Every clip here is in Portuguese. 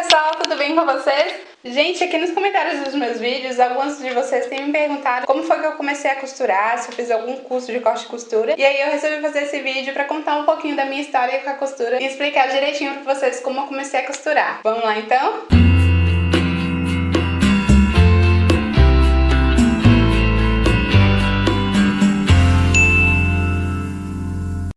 pessoal, tudo bem com vocês? Gente, aqui nos comentários dos meus vídeos, alguns de vocês têm me perguntado como foi que eu comecei a costurar, se eu fiz algum curso de corte e costura. E aí eu resolvi fazer esse vídeo pra contar um pouquinho da minha história com a costura e explicar direitinho pra vocês como eu comecei a costurar. Vamos lá então?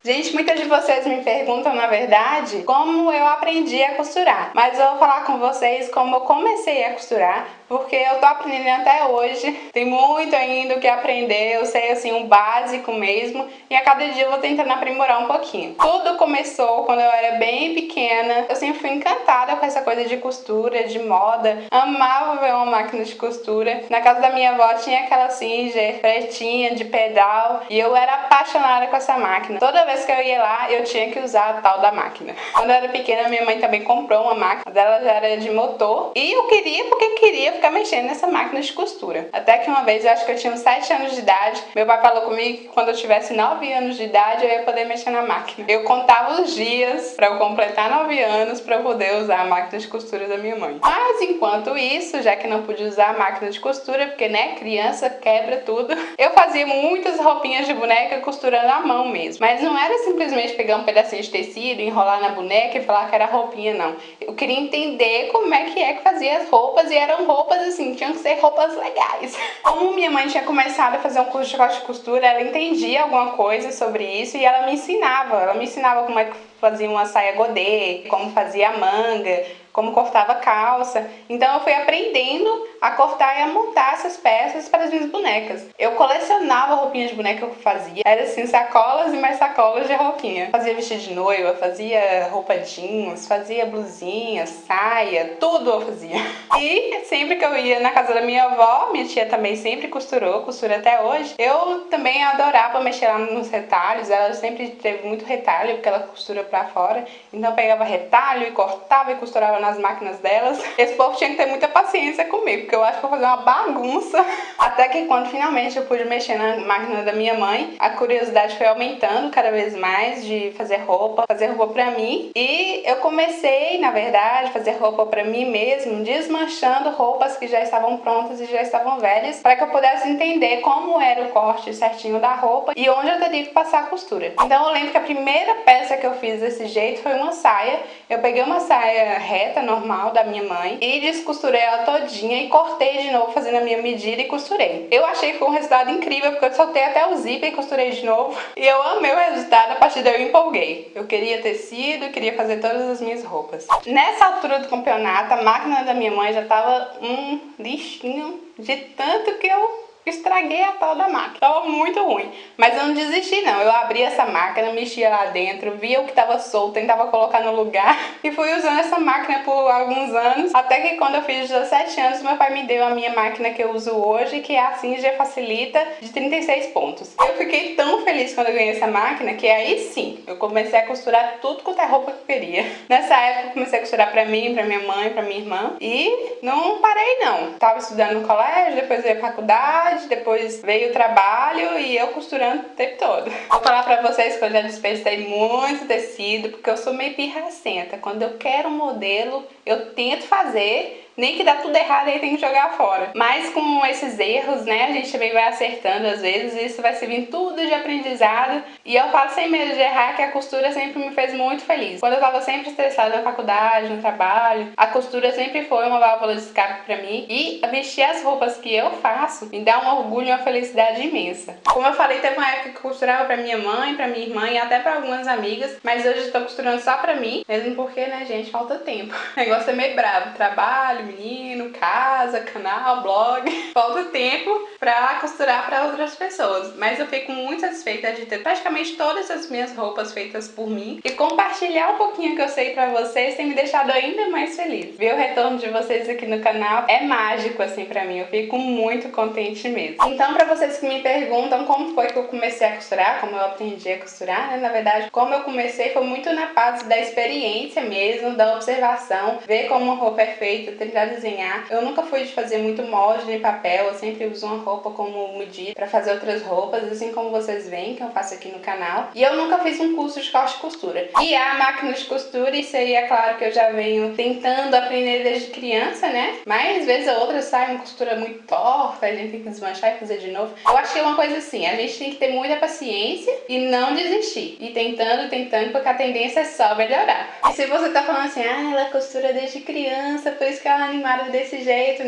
Gente, muitas de vocês me perguntam, na verdade, como eu aprendi a costurar. Mas eu vou falar com vocês como eu comecei a costurar, porque eu tô aprendendo até hoje. Tem muito ainda o que aprender, eu sei assim, o básico mesmo. E a cada dia eu vou tentando aprimorar um pouquinho. Tudo começou quando eu era bem pequena. Eu sempre fui encantada com essa coisa de costura, de moda. Amava ver uma máquina de costura. Na casa da minha avó tinha aquela Singer pretinha, de pedal. E eu era apaixonada com essa máquina. Toda vez que eu ia lá, eu tinha que usar a tal da máquina. Quando eu era pequena, minha mãe também comprou uma máquina. Dela já era de motor. E eu queria, porque queria ficar mexendo nessa máquina de costura. Até que uma vez, eu acho que eu tinha uns 7 anos de idade, meu pai falou comigo que quando eu tivesse 9 anos de idade, eu ia poder mexer na máquina. Eu contava os dias pra eu completar 9 anos pra eu poder usar a máquina de costura da minha mãe. Mas enquanto isso, já que não podia usar a máquina de costura, porque né, criança quebra tudo, eu fazia muitas roupinhas de boneca costurando à mão mesmo. Mas não era simplesmente pegar um pedacinho de tecido, enrolar na boneca e falar que era roupinha, não. Eu queria entender como é que fazia as roupas, e eram roupas assim, tinham que ser roupas legais. Como minha mãe tinha começado a fazer um curso de corte e costura, ela entendia alguma coisa sobre isso e ela me ensinava como é que fazia uma saia godê, como fazia a manga, como cortava calça. Então eu fui aprendendo a cortar e a montar essas peças para as minhas bonecas. Eu colecionava roupinhas de boneca que eu fazia. Era assim, sacolas e mais sacolas de roupinha. Fazia vestido de noiva, fazia roupa jeans, fazia blusinha, saia, tudo eu fazia. E sempre que eu ia na casa da minha avó, minha tia também sempre costurou, costura até hoje. Eu também adorava mexer lá nos retalhos. Ela sempre teve muito retalho, porque ela costura pra fora. Então eu pegava retalho e cortava e costurava nas máquinas delas. Esse povo tinha que ter muita paciência comigo, porque eu acho que eu fazia uma bagunça. Até que quando finalmente eu pude mexer na máquina da minha mãe, a curiosidade foi aumentando cada vez mais de fazer roupa pra mim. E eu comecei, na verdade, a fazer roupa pra mim mesmo, desmanchando roupas que já estavam prontas e já estavam velhas, para que eu pudesse entender como era o corte certinho da roupa e onde eu teria que passar a costura. Então eu lembro que a primeira peça que eu fiz desse jeito foi uma saia. Eu peguei uma saia reta, normal, da minha mãe, e descosturei ela todinha e cortei de novo, fazendo a minha medida, e costurei. Eu achei que foi um resultado incrível, porque eu soltei até o zíper e costurei de novo. E eu amei o resultado, a partir daí eu empolguei. Eu queria tecido, queria fazer todas as minhas roupas. Nessa altura do campeonato, a máquina da minha mãe já tava um lixinho de tanto que eu estraguei a tal da máquina. Tava muito ruim. Mas eu não desisti não. Eu abri essa máquina, mexia lá dentro, via o que tava solto, tentava colocar no lugar e fui usando essa máquina por alguns anos. Até que quando eu fiz 17 anos, meu pai me deu a minha máquina que eu uso hoje, que é a Singer Facilita, de 36 pontos. Eu fiquei tão feliz quando eu ganhei essa máquina, que aí sim, eu comecei a costurar tudo quanto é roupa que eu queria. Nessa época eu comecei a costurar pra mim, pra minha mãe, pra minha irmã. E não parei não. Tava estudando no colégio, depois veio a faculdade, depois veio o trabalho e eu costurando o tempo todo. Vou falar pra vocês que eu já desperdicei muito tecido, porque eu sou meio pirracenta. Quando eu quero um modelo, eu tento fazer, nem que dá tudo errado aí tem que jogar fora. Mas com esses erros, né, a gente também vai acertando às vezes, e isso vai servindo tudo de aprendizado. E eu falo sem medo de errar que a costura sempre me fez muito feliz. Quando eu tava sempre estressada na faculdade, no trabalho, a costura sempre foi uma válvula de escape pra mim. E vestir as roupas que eu faço me dá um orgulho e uma felicidade imensa. Como eu falei, teve uma época que eu costurava pra minha mãe, pra minha irmã e até pra algumas amigas. Mas hoje eu tô costurando só pra mim, mesmo porque, né, gente, falta tempo. O negócio é meio bravo. Trabalho, menino, casa, canal, blog. Falta tempo pra costurar pra outras pessoas. Mas eu fico muito satisfeita de ter praticamente todas as minhas roupas feitas por mim. E compartilhar um pouquinho que eu sei pra vocês tem me deixado ainda mais feliz. Ver o retorno de vocês aqui no canal é mágico assim pra mim. Eu fico muito contente mesmo. Então, pra vocês que me perguntam como foi que eu comecei a costurar, como eu aprendi a costurar, né? Na verdade, como eu comecei foi muito na base da experiência mesmo, da observação, ver como uma roupa é feita, tentar aprender a desenhar. Eu nunca fui de fazer muito molde nem papel, eu sempre uso uma roupa como medida para fazer outras roupas, assim como vocês veem que eu faço aqui no canal. E eu nunca fiz um curso de corte e costura. E a máquina de costura, isso aí é claro que eu já venho tentando aprender desde criança, né? Mas às vezes a outra sai uma costura muito torta, a gente tem que desmanchar e fazer de novo. Eu acho que é uma coisa assim, a gente tem que ter muita paciência e não desistir. E tentando, porque a tendência é só melhorar. E se você tá falando assim, ela costura desde criança, por isso que ela é animada desse jeito,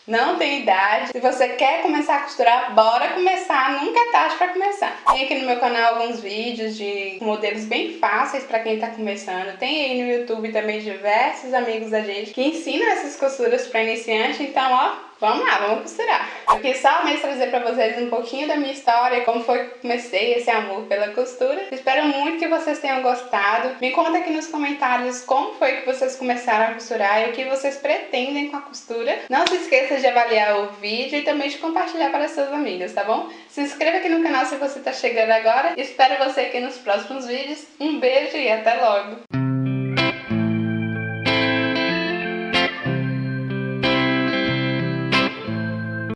não tem idade. Se você quer começar a costurar, bora começar, nunca é tarde para começar. Tem aqui no meu canal alguns vídeos de modelos bem fáceis para quem tá começando. Tem aí no YouTube também diversos amigos da gente que ensinam essas costuras para iniciante, então ó, vamos lá, vamos costurar. Eu quis só mesmo trazer pra vocês um pouquinho da minha história, como foi que comecei esse amor pela costura. Espero muito que vocês tenham gostado. Me conta aqui nos comentários como foi que vocês começaram a costurar e o que vocês pretendem com a costura. Não se esqueça de avaliar o vídeo e também de compartilhar para seus amigos, tá bom? Se inscreva aqui no canal se você tá chegando agora. Espero você aqui nos próximos vídeos. Um beijo e até logo!